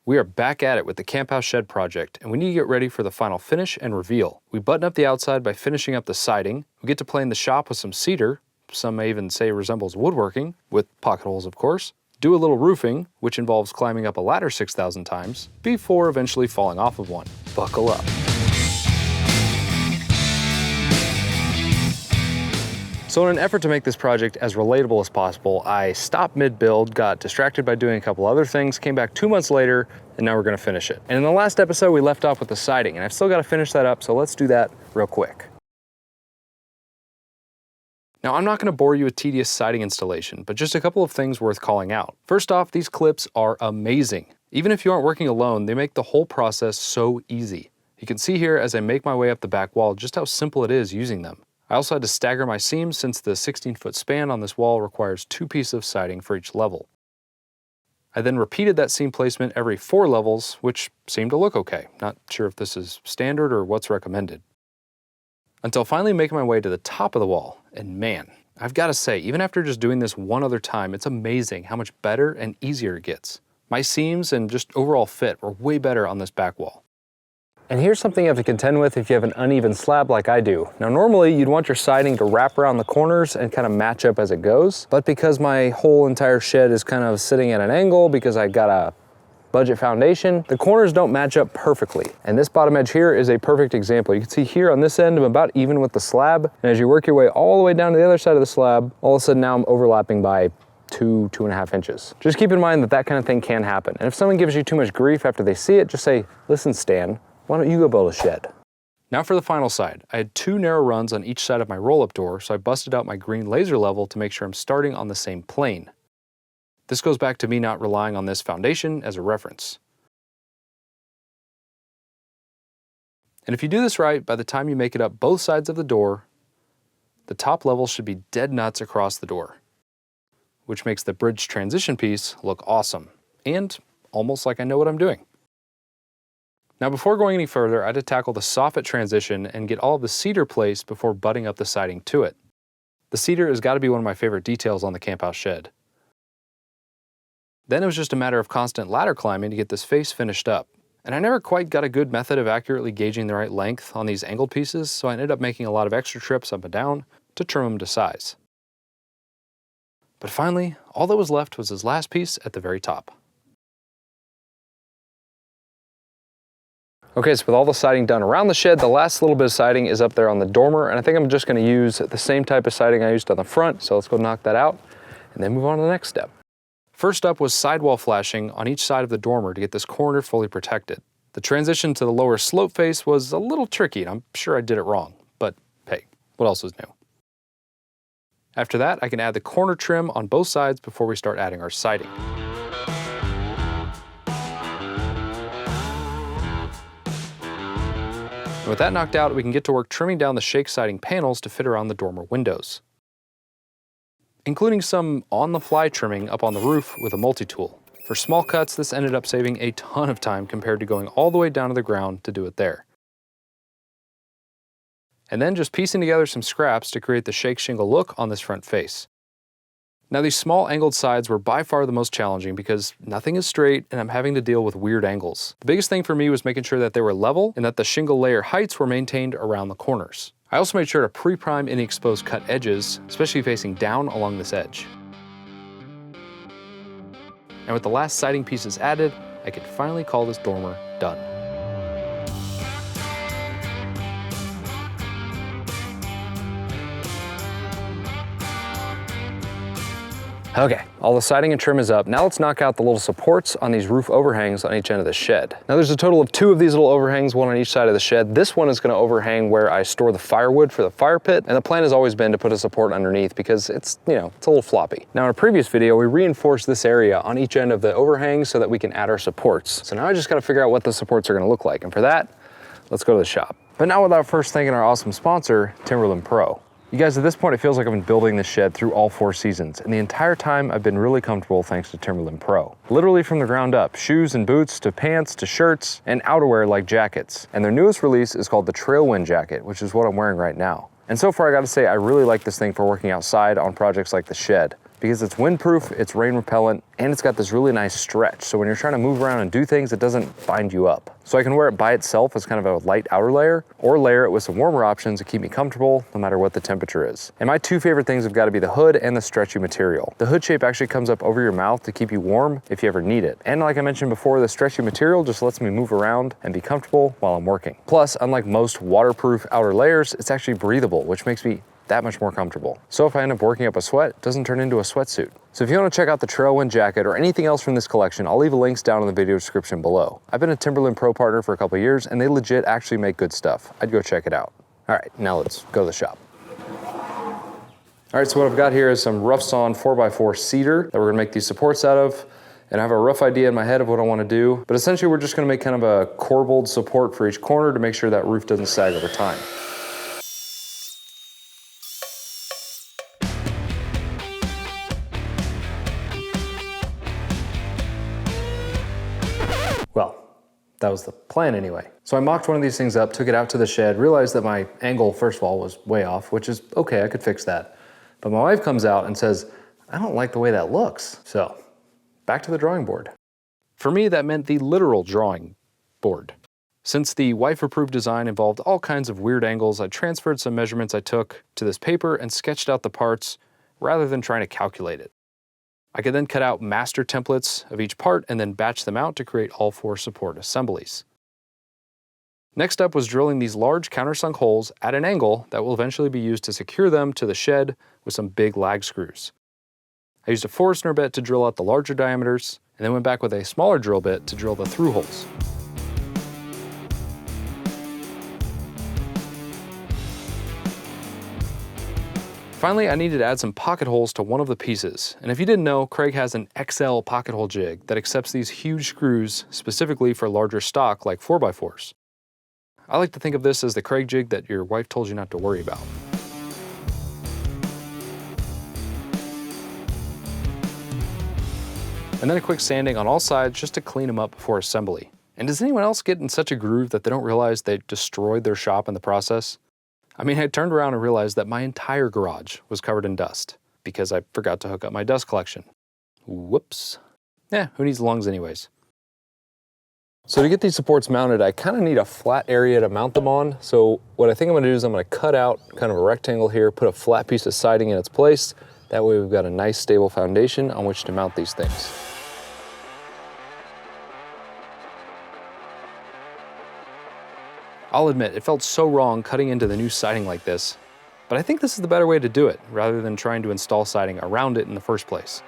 We are back at it with the Camp House Shed project, and we need to get ready for the final finish and reveal. We button up the outside by finishing up the siding. We get to play in the shop with some cedar, some may even say resembles woodworking, with pocket holes of course. Do a little roofing, which involves climbing up a ladder 6,000 times, before eventually falling off of one. Buckle up. So in an effort to make this project as relatable as possible, I stopped mid-build, got distracted by doing a couple other things, came back 2 months later, and now we're gonna finish it. And in the last episode, we left off with the siding, and I've still gotta finish that up, so let's do that real quick. Now, I'm not gonna bore you with tedious siding installation, but just a couple of things worth calling out. First off, these clips are amazing. Even if you aren't working alone, they make the whole process so easy. You can see here as I make my way up the back wall just how simple it is using them. I also had to stagger my seams since the 16-foot span on this wall requires 2 pieces of siding for each level. I then repeated that seam placement every 4 levels, which seemed to look okay. Not sure if this is standard or what's recommended. Until finally making my way to the top of the wall, and man, I've got to say, even after just doing this one other time, it's amazing how much better and easier it gets. My seams and just overall fit were way better on this back wall. And here's something you have to contend with if you have an uneven slab like I do. Now normally you'd want your siding to wrap around the corners and kind of match up as it goes, but because my whole entire shed is kind of sitting at an angle because I got a budget foundation, the corners don't match up perfectly. And this bottom edge here is a perfect example. You can see here on this end I'm about even with the slab, and as you work your way all the way down to the other side of the slab, all of a sudden now I'm overlapping by 2.5 inches. Just keep in mind that that kind of thing can happen. And if someone gives you too much grief after they see it, just say, listen Stan, why don't you go build a shed? Now for the final side. I had 2 narrow runs on each side of my roll-up door, so I busted out my green laser level to make sure I'm starting on the same plane. This goes back to me not relying on this foundation as a reference. And if you do this right, by the time you make it up both sides of the door, the top level should be dead nuts across the door, which makes the bridge transition piece look awesome, and almost like I know what I'm doing. Now before going any further, I had to tackle the soffit transition and get all of the cedar placed before butting up the siding to it. The cedar has got to be one of my favorite details on the Camp House Shed. Then it was just a matter of constant ladder climbing to get this face finished up. And I never quite got a good method of accurately gauging the right length on these angled pieces, so I ended up making a lot of extra trips up and down to trim them to size. But finally, all that was left was this last piece at the very top. Okay, so with all the siding done around the shed, the last little bit of siding is up there on the dormer, and I think I'm just gonna use the same type of siding I used on the front, so let's go knock that out, and then move on to the next step. First up was sidewall flashing on each side of the dormer to get this corner fully protected. The transition to the lower slope face was a little tricky, and I'm sure I did it wrong, but hey, what else is new? After that, I can add the corner trim on both sides before we start adding our siding. And with that knocked out, we can get to work trimming down the shake siding panels to fit around the dormer windows, including some on-the-fly trimming up on the roof with a multi-tool. For small cuts, this ended up saving a ton of time compared to going all the way down to the ground to do it there. And then just piecing together some scraps to create the shake shingle look on this front face. Now these small angled sides were by far the most challenging because nothing is straight and I'm having to deal with weird angles. The biggest thing for me was making sure that they were level and that the shingle layer heights were maintained around the corners. I also made sure to pre-prime any exposed cut edges, especially facing down along this edge. And with the last siding pieces added, I could finally call this dormer done. Okay, all the siding and trim is up. Now let's knock out the little supports on these roof overhangs on each end of the shed. Now there's a total of 2 of these little overhangs, one on each side of the shed. This one is gonna overhang where I store the firewood for the fire pit, and the plan has always been to put a support underneath because it's, you know, it's a little floppy. Now in a previous video, we reinforced this area on each end of the overhang so that we can add our supports. So now I just gotta figure out what the supports are gonna look like, and for that, let's go to the shop. But now without first thanking our awesome sponsor, Timberland Pro. You guys, at this point, it feels like I've been building this shed through all 4 seasons, and the entire time I've been really comfortable thanks to Timberland Pro. Literally from the ground up, shoes and boots to pants to shirts and outerwear like jackets. And their newest release is called the Trailwind jacket, which is what I'm wearing right now. And so far I gotta say, I really like this thing for working outside on projects like the shed. because it's windproof, it's rain repellent, and it's got this really nice stretch. So when you're trying to move around and do things, it doesn't bind you up. So I can wear it by itself as kind of a light outer layer, or layer it with some warmer options to keep me comfortable no matter what the temperature is. And my two favorite things have got to be the hood and the stretchy material. The hood shape actually comes up over your mouth to keep you warm if you ever need it. And like I mentioned before, the stretchy material just lets me move around and be comfortable while I'm working. Plus, unlike most waterproof outer layers, it's actually breathable, which makes me that much more comfortable. So if I end up working up a sweat, it doesn't turn into a sweatsuit. So if you want to check out the Trailwind jacket or anything else from this collection, I'll leave links down in the video description below. I've been a Timberland Pro partner for a couple of years, and they legit actually make good stuff. I'd go check it out. All right, now let's go to the shop. All right, so what I've got here is some rough sawn 4x4 cedar that we're gonna make these supports out of. And I have a rough idea in my head of what I want to do, but essentially we're just gonna make kind of a corbelled support for each corner to make sure that roof doesn't sag over time. Well, that was the plan anyway. So I mocked one of these things up, took it out to the shed, realized that my angle, first of all, was way off, which is okay, I could fix that. But my wife comes out and says, I don't like the way that looks. So back to the drawing board. For me, that meant the literal drawing board. Since the wife-approved design involved all kinds of weird angles, I transferred some measurements I took to this paper and sketched out the parts rather than trying to calculate it. I could then cut out master templates of each part and then batch them out to create all 4 support assemblies. Next up was drilling these large countersunk holes at an angle that will eventually be used to secure them to the shed with some big lag screws. I used a Forstner bit to drill out the larger diameters, and then went back with a smaller drill bit to drill the through holes. Finally, I needed to add some pocket holes to one of the pieces. And if you didn't know, Craig has an XL pocket hole jig that accepts these huge screws specifically for larger stock like 4x4s. I like to think of this as the Craig jig that your wife told you not to worry about. And then a quick sanding on all sides just to clean them up before assembly. And does anyone else get in such a groove that they don't realize they destroyed their shop in the process? I mean, I turned around and realized that my entire garage was covered in dust because I forgot to hook up my dust collection. Whoops. Who needs lungs anyways? So to get these supports mounted, I kind of need a flat area to mount them on. So what I think I'm gonna do is I'm gonna cut out kind of a rectangle here, put a flat piece of siding in its place. That way we've got a nice stable foundation on which to mount these things. I'll admit, it felt so wrong cutting into the new siding like this, but I think this is the better way to do it, rather than trying to install siding around it in the first place.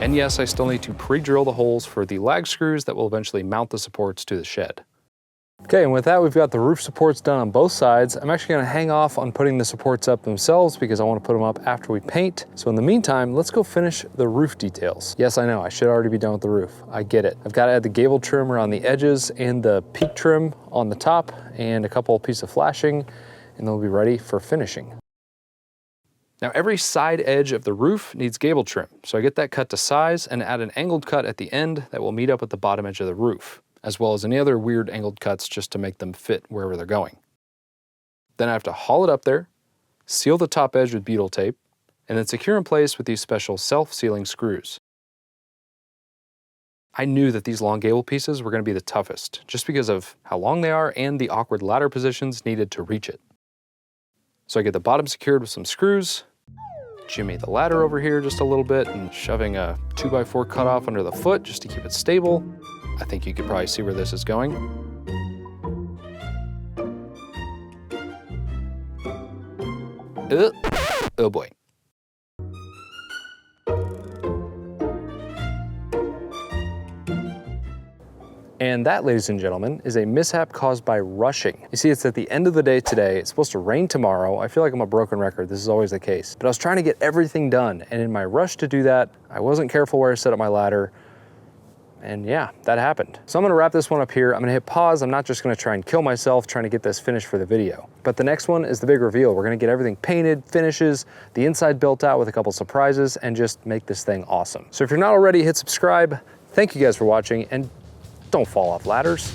And yes, I still need to pre-drill the holes for the lag screws that will eventually mount the supports to the shed. Okay, and with that, we've got the roof supports done on both sides. I'm actually gonna hang off on putting the supports up themselves because I wanna put them up after we paint. So in the meantime, let's go finish the roof details. Yes, I know, I should already be done with the roof. I get it. I've gotta add the gable trim around the edges and the peak trim on the top and a couple pieces of flashing, and they'll be ready for finishing. Now every side edge of the roof needs gable trim, so I get that cut to size and add an angled cut at the end that will meet up with the bottom edge of the roof, as well as any other weird angled cuts just to make them fit wherever they're going. Then I have to haul it up there, seal the top edge with butyl tape, and then secure in place with these special self-sealing screws. I knew that these long gable pieces were going to be the toughest, just because of how long they are and the awkward ladder positions needed to reach it. So I get the bottom secured with some screws, jimmy the ladder over here just a little bit, and shoving a 2x4 cutoff under the foot just to keep it stable. I think you could probably see where this is going. Oh boy. And that, ladies and gentlemen, is a mishap caused by rushing. You see, it's at the end of the day today. It's supposed to rain tomorrow. I feel like I'm a broken record. This is always the case. But I was trying to get everything done. And in my rush to do that, I wasn't careful where I set up my ladder. And yeah, that happened. So I'm gonna wrap this one up here. I'm gonna hit pause. I'm not just gonna try and kill myself trying to get this finished for the video. But the next one is the big reveal. We're gonna get everything painted, finishes, the inside built out with a couple surprises, and just make this thing awesome. So if you're not already, hit subscribe. Thank you guys for watching, and don't fall off ladders.